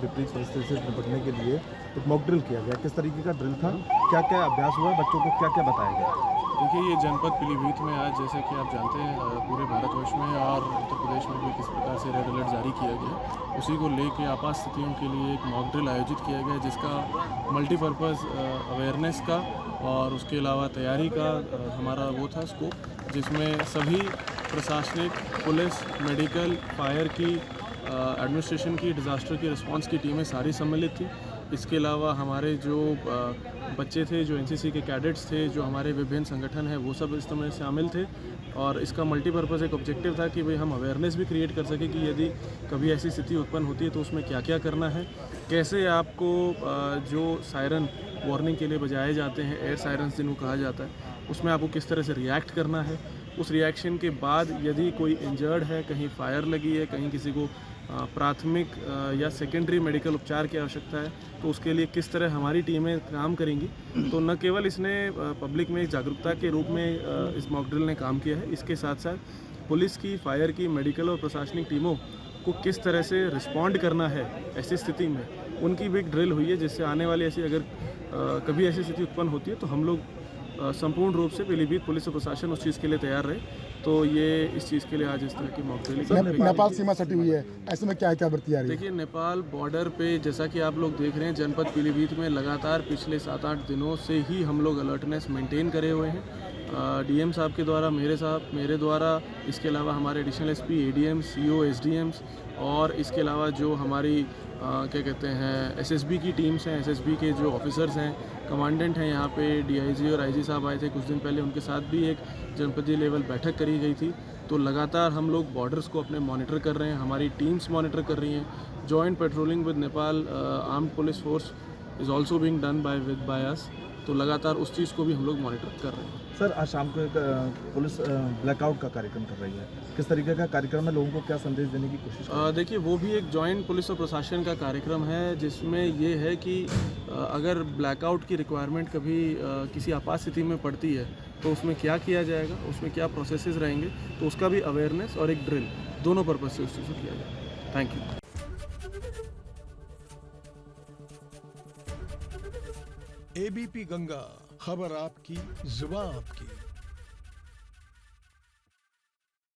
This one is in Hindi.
विपरीत परिस्थिति से निपटने के लिए एक मॉक ड्रिल किया गया। किस तरीके का ड्रिल था, क्या क्या अभ्यास हुआ, बच्चों को क्या क्या बताया गया? देखिए, ये जनपद पीलीभीत में आज जैसे कि आप जानते हैं पूरे भारतवर्ष में और उत्तर प्रदेश में भी किस प्रकार से रेड अलर्ट जारी किया गया, उसी को लेके आपात स्थितियों के लिए एक मॉक ड्रिल आयोजित किया गया जिसका मल्टीपर्पज़ अवेयरनेस का और उसके अलावा तैयारी का हमारा वो था स्कोप, जिसमें सभी प्रशासनिक, पुलिस, मेडिकल, फायर की, एडमिनिस्ट्रेशन की, डिज़ास्टर की रिस्पांस की टीमें सारी सम्मिलित थी। इसके अलावा हमारे जो बच्चे थे, जो एनसीसी के कैडेट्स थे, जो हमारे विभिन्न संगठन हैं, वो सब इसमें शामिल थे। और इसका मल्टीपर्पज़ एक ऑब्जेक्टिव था कि भाई हम अवेयरनेस भी क्रिएट कर सकें कि यदि कभी ऐसी स्थिति उत्पन्न होती है तो उसमें क्या क्या करना है, कैसे आपको जो सायरन वार्निंग के लिए बजाए जाते हैं, एयर सायरन्स जिनको कहा जाता है, उसमें आपको किस तरह से रिएक्ट करना है। उस रिएक्शन के बाद यदि कोई इंजर्ड है, कहीं फायर लगी है, कहीं किसी को प्राथमिक या सेकेंडरी मेडिकल उपचार की आवश्यकता है, तो उसके लिए किस तरह हमारी टीमें काम करेंगी। तो न केवल इसने पब्लिक में जागरूकता के रूप में इस मॉक ड्रिल ने काम किया है, इसके साथ साथ पुलिस की, फायर की, मेडिकल और प्रशासनिक टीमों को किस तरह से रिस्पॉन्ड करना है ऐसी स्थिति में, उनकी भी एक ड्रिल हुई है, जिससे आने वाली ऐसी अगर कभी ऐसी स्थिति उत्पन्न होती है तो हम लोग संपूर्ण रूप से पीलीभीत पुलिस और प्रशासन उस चीज़ के लिए तैयार रहे। तो ये इस चीज़ के लिए आज इस तरह की मॉक ड्रिल। नेपाल सीमा सटी हुई है, ऐसे में क्या क्या बरती आ रही है? देखिए, नेपाल बॉर्डर पे जैसा कि आप लोग देख रहे हैं, जनपद पीलीभीत में लगातार पिछले 7-8 दिनों से ही हम लोग अलर्टनेस मेंटेन करे हुए हैं। डीएम साहब के द्वारा, मेरे द्वारा, इसके अलावा हमारे additional SP, ADM, CO, SDMs और इसके अलावा जो हमारी क्या कहते हैं एसएसबी की टीम्स हैं, एसएसबी के जो ऑफिसर्स हैं, कमांडेंट हैं, यहाँ पे डीआईजी और आईजी साहब आए थे कुछ दिन पहले, उनके साथ भी एक जनपदीय लेवल बैठक करी गई थी। तो लगातार हम लोग बॉर्डर्स को अपने मॉनिटर कर रहे हैं, हमारी टीम्स मॉनिटर कर रही हैं। Joint patrolling with Nepal armed police force is also being done by us. तो लगातार उस चीज़ को भी हम लोग मॉनिटर कर रहे हैं। सर, आज शाम को एक पुलिस ब्लैकआउट का कार्यक्रम कर रही है, किस तरीके का कार्यक्रम है, लोगों को क्या संदेश देने की कोशिश कर रही है? देखिए, वो भी एक जॉइंट पुलिस और प्रशासन का कार्यक्रम है, जिसमें ये है कि अगर ब्लैकआउट की रिक्वायरमेंट कभी किसी आपात स्थिति में पड़ती है तो उसमें क्या किया जाएगा, उसमें क्या प्रोसेसेस रहेंगे, तो उसका भी अवेयरनेस और एक ड्रिल दोनों पर्पज से उस चीज़ को किया जाएगा। Thank you. एबीपी गंगा, खबर आपकी, जुबान आपकी।